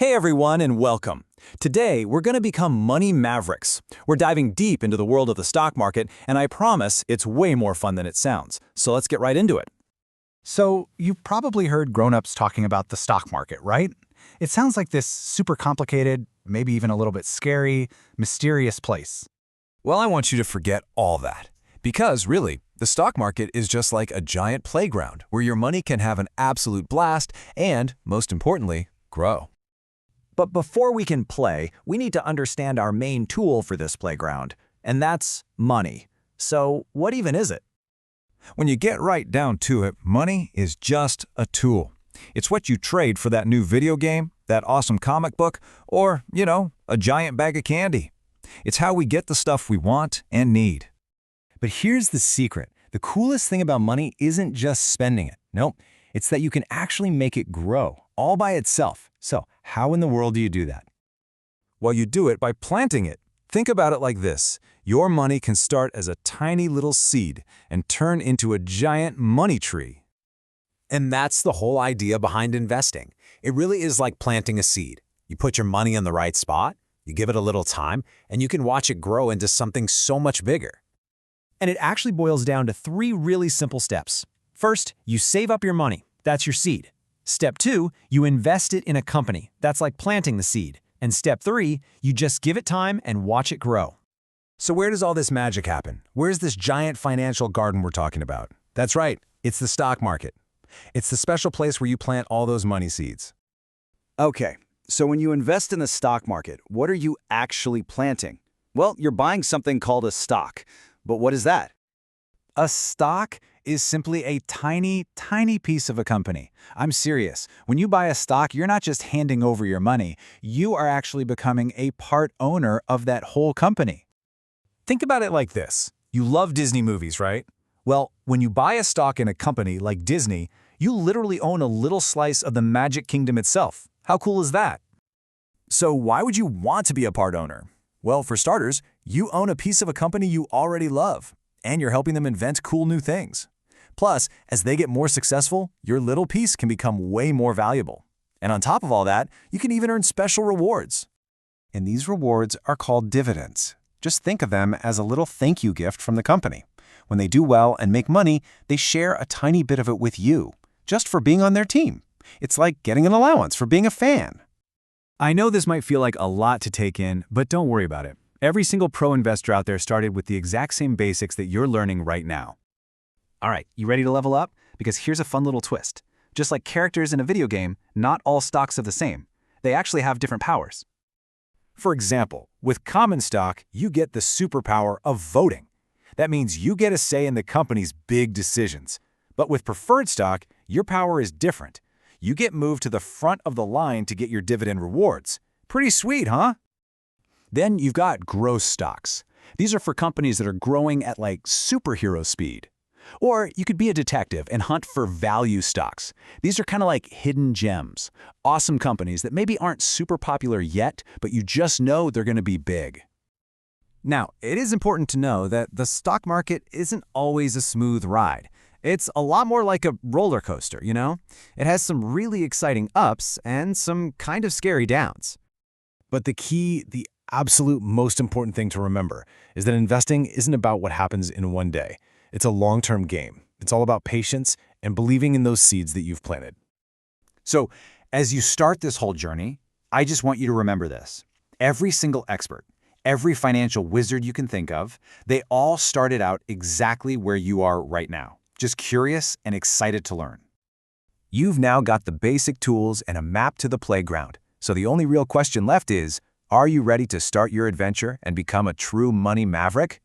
Hey everyone and welcome. Today we're going to become money mavericks. We're diving deep into the world of the stock market and I promise it's way more fun than it sounds. So let's get right into it. So, you've probably heard grown-ups talking about the stock market, right? It sounds like this super complicated, maybe even a little bit scary, mysterious place. Well, I want you to forget all that. Because, really, the stock market is just like a giant playground where your money can have an absolute blast and, most importantly, grow. But before we can play, we need to understand our main tool for this playground, and that's money. So what even is it? When you get right down to it, money is just a tool. It's what you trade for that new video game, that awesome comic book, or, a giant bag of candy. It's how we get the stuff we want and need. But here's the secret. The coolest thing about money isn't just spending it. Nope, it's that you can actually make it grow, all by itself. So, how in the world do you do that? Well, you do it by planting it. Think about it like this. Your money can start as a tiny little seed and turn into a giant money tree. And that's the whole idea behind investing. It really is like planting a seed. You put your money in the right spot, you give it a little time, and you can watch it grow into something so much bigger. And it actually boils down to 3 really simple steps. First, you save up your money. That's your seed. Step 2, you invest it in a company. That's like planting the seed. And step 3, you just give it time and watch it grow. So where does all this magic happen? Where's this giant financial garden we're talking about? That's right, it's the stock market. It's the special place where you plant all those money seeds. Okay, so when you invest in the stock market, what are you actually planting? Well, you're buying something called a stock. But what is that? A stock is simply a tiny, tiny piece of a company. I'm serious. When you buy a stock, you're not just handing over your money. You are actually becoming a part owner of that whole company. Think about it like this. You love Disney movies, right? Well, when you buy a stock in a company like Disney, you literally own a little slice of the Magic Kingdom itself. How cool is that? So why would you want to be a part owner? Well, for starters, you own a piece of a company you already love, and you're helping them invent cool new things. Plus, as they get more successful, your little piece can become way more valuable. And on top of all that, you can even earn special rewards. And these rewards are called dividends. Just think of them as a little thank you gift from the company. When they do well and make money, they share a tiny bit of it with you, just for being on their team. It's like getting an allowance for being a fan. I know this might feel like a lot to take in, but don't worry about it. Every single pro investor out there started with the exact same basics that you're learning right now. All right, you ready to level up? Because here's a fun little twist. Just like characters in a video game, not all stocks are the same. They actually have different powers. For example, with common stock, you get the superpower of voting. That means you get a say in the company's big decisions. But with preferred stock, your power is different. You get moved to the front of the line to get your dividend rewards. Pretty sweet, huh? Then you've got growth stocks. These are for companies that are growing at like superhero speed. Or you could be a detective and hunt for value stocks. These are kind of like hidden gems, awesome companies that maybe aren't super popular yet, but you just know they're going to be big. Now, it is important to know that the stock market isn't always a smooth ride. It's a lot more like a roller coaster, It has some really exciting ups and some kind of scary downs. But the absolute most important thing to remember is that investing isn't about what happens in one day. It's a long-term game. It's all about patience and believing in those seeds that you've planted. So, as you start this whole journey, I just want you to remember this. Every single expert, every financial wizard you can think of, they all started out exactly where you are right now, just curious and excited to learn. You've now got the basic tools and a map to the playground. So the only real question left is, are you ready to start your adventure and become a true money maverick?